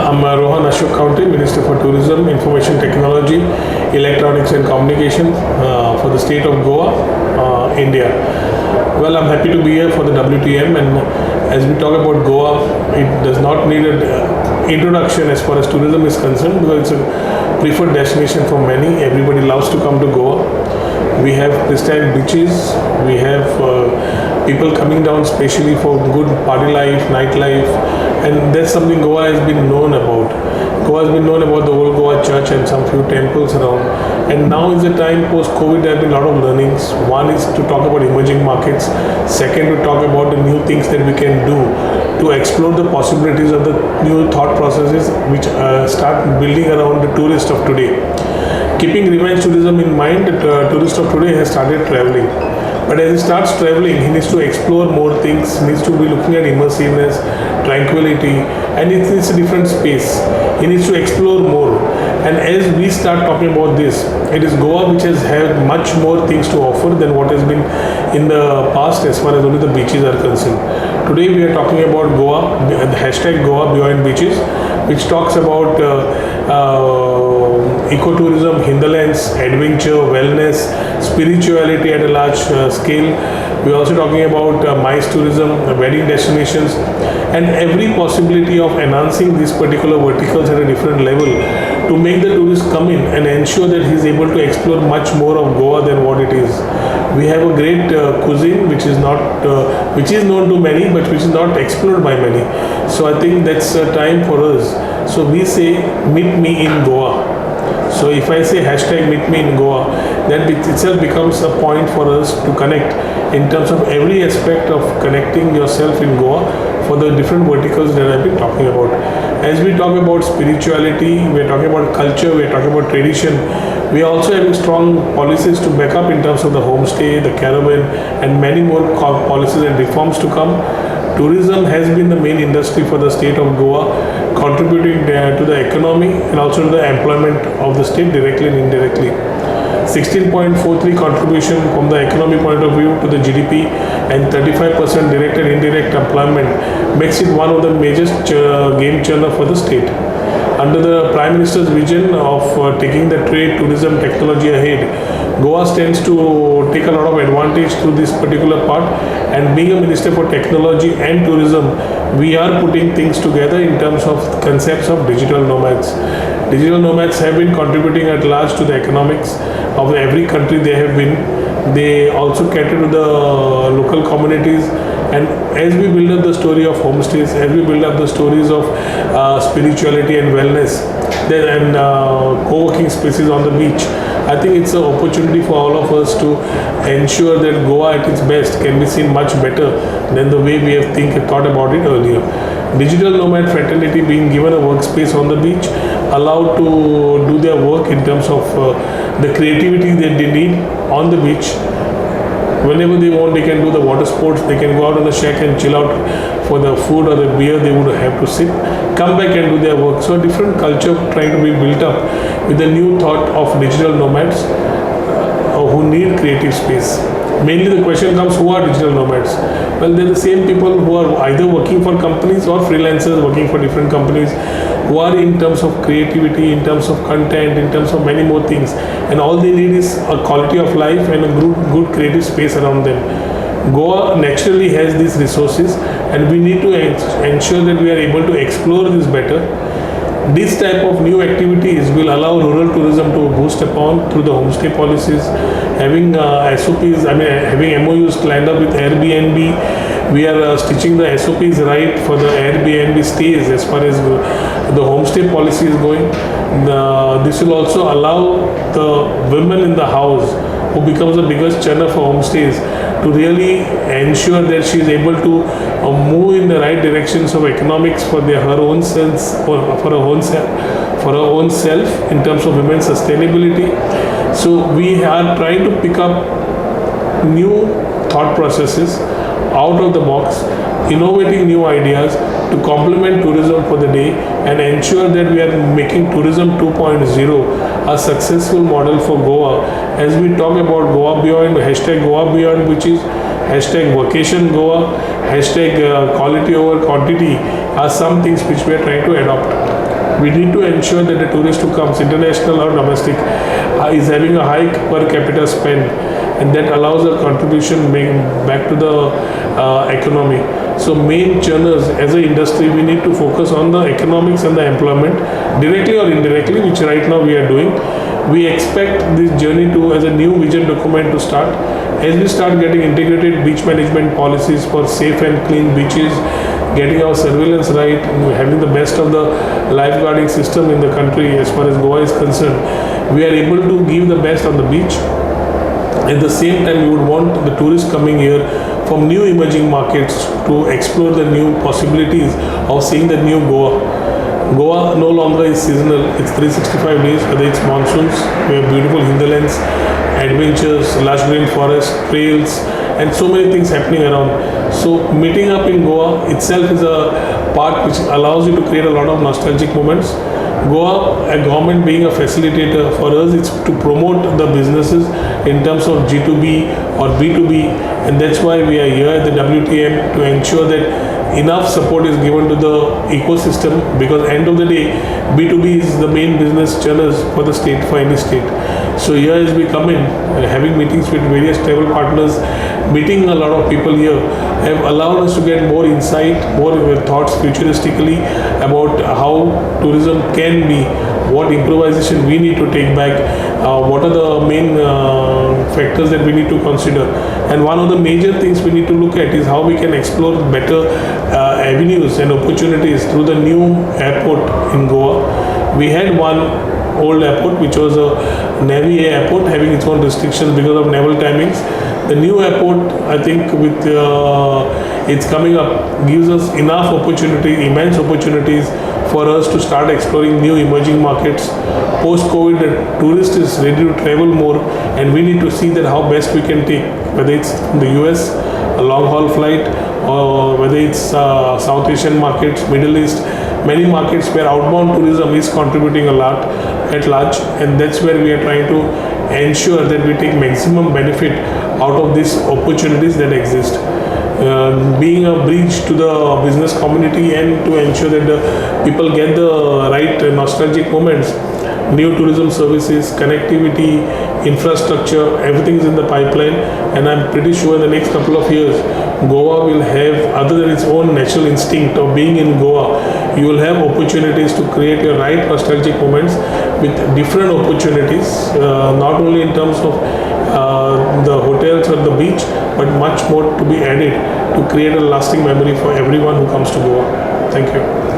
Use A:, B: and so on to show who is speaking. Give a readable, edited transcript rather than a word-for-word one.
A: I'm Rohan Ashok Khaunte, Minister for Tourism, Information Technology, Electronics and Communication for the state of Goa, India. Well, I'm happy to be here for the WTM, and as we talk about Goa, it does not need an introduction as far as tourism is concerned, because it's a preferred destination for many. Everybody loves to come to Goa. We have pristine beaches, we have people coming down specially for good party life, nightlife, and that's something Goa has been known about. Goa has been known about the old Goa church and some few temples around. And now is the time post-COVID. There have been a lot of learnings. One is to talk about emerging markets. Second, to talk about the new things that we can do to explore the possibilities of the new thought processes which start building around the tourist of today. Keeping revenge tourism in mind, the tourist of today has started traveling. But as he starts traveling, he needs to explore more things, needs to be looking at immersiveness, tranquility, and it needs a different space. He needs to explore more. And as we start talking about this, it is Goa which has had much more things to offer than what has been in the past as far as only the beaches are concerned. Today we are talking about Goa, the hashtag Goa Beyond Beaches, which talks about ecotourism, hinterlands, adventure, wellness, spirituality at a large scale. We are also talking about MICE tourism, wedding destinations, and every possibility of enhancing these particular verticals at a different level to make the tourist come in and ensure that he is able to explore much more of Goa than what it is. We have a great cuisine which is known to many, but which is not explored by many. So I think that's a time for us. So we say, meet me in Goa. So if I say hashtag meet me in Goa, that itself becomes a point for us to connect in terms of every aspect of connecting yourself in Goa for the different verticals that I've been talking about. As we talk about spirituality, we're talking about culture, we're talking about tradition, we are also having strong policies to back up in terms of the homestay, the caravan, and many more policies and reforms to come. Tourism has been the main industry for the state of Goa, contributing to the economy and also to the employment of the state directly and indirectly. 16.43 contribution from the economy point of view to the GDP and 35% direct and indirect employment makes it one of the major game changer for the state. Under the Prime Minister's vision of taking the trade, tourism, technology ahead, Goa stands to take a lot of advantage through this particular part, and being a Minister for Technology and Tourism, we are putting things together in terms of concepts of digital nomads. Digital nomads have been contributing at large to the economics of every country they have been. They also cater to the local communities, and as we build up the story of homestays, as we build up the stories of spirituality and wellness, and co-working spaces on the beach, I think it's an opportunity for all of us to ensure that Goa at its best can be seen much better than the way we have thought about it earlier. Digital nomad fraternity being given a workspace on the beach, allowed to do their work in terms of the creativity that they need on the beach. Whenever they want, they can do the water sports, they can go out on the shack and chill out for the food or the beer they would have to sip, come back and do their work. So a different culture trying to be built up with the new thought of digital nomads who need creative space. Mainly the question comes, who are digital nomads? Well, they're the same people who are either working for companies or freelancers working for different companies, who are in terms of creativity, in terms of content, in terms of many more things. And all they need is a quality of life and a good creative space around them. Goa naturally has these resources, and we need to ensure that we are able to explore this better. This type of new activities will allow rural tourism to boost upon through the homestay policies, having SOPs, having MOUs lined up with Airbnb. We are stitching the SOPs right for the Airbnb stays as far as the homestay policy is going. This will also allow the women in the house, who becomes the biggest churner for homestays, to really ensure that she is able to move in the right directions of economics for her own self in terms of women's sustainability. So we are trying to pick up new thought processes out of the box, innovating new ideas to complement tourism for the day and ensure that we are making tourism 2.0 a successful model for Goa. As we talk about Goa Beyond, hashtag Goa Beyond, which is hashtag Vacation Goa, hashtag quality over quantity, are some things which we are trying to adopt. We need to ensure that the tourist who comes, international or domestic, is having a high per capita spend, and that allows a contribution back to the economy. So main churners as an industry, we need to focus on the economics and the employment, directly or indirectly, which right now we are doing. We expect this journey to, as a new vision document, to start. As we start getting integrated beach management policies for safe and clean beaches, getting our surveillance right, having the best of the lifeguarding system in the country as far as Goa is concerned, we are able to give the best on the beach. At the same time, we would want the tourists coming here from new emerging markets to explore the new possibilities of seeing the new Goa. Goa no longer is seasonal, it's 365 days, whether it's monsoons, we have beautiful hinterlands, adventures, lush green forest, trails, and so many things happening around. So meeting up in Goa itself is a part which allows you to create a lot of nostalgic moments. Goa, a government being a facilitator, for us it's to promote the businesses in terms of G2B or B2B, and that's why we are here at the WTM to ensure that enough support is given to the ecosystem, because end of the day B2B is the main business channels for the state, for any state. So here as we come in, having meetings with various travel partners, meeting a lot of people here have allowed us to get more insight, more thoughts futuristically about how tourism can be, what improvisation we need to take back, what are the main factors that we need to consider. And one of the major things we need to look at is how we can explore better avenues and opportunities through the new airport in Goa. We had one old airport which was a Navy airport having its own restrictions because of naval timings. The new airport, I think with it's coming up, gives us enough opportunity, immense opportunities for us to start exploring new emerging markets. Post-COVID, the tourist is ready to travel more, and we need to see that how best we can take, whether it's from the US, a long-haul flight, or whether it's South Asian markets, Middle East, many markets where outbound tourism is contributing a lot at large, and that's where we are trying to ensure that we take maximum benefit out of these opportunities that exist. Being a bridge to the business community and to ensure that the people get the right nostalgic moments, new tourism services, connectivity, infrastructure, everything is in the pipeline, and I'm pretty sure in the next couple of years Goa will have, other than its own natural instinct of being in Goa, you will have opportunities to create your right nostalgic moments with different opportunities, not only in terms of the hotels or the beach, but much more to be added to create a lasting memory for everyone who comes to Goa. Thank you.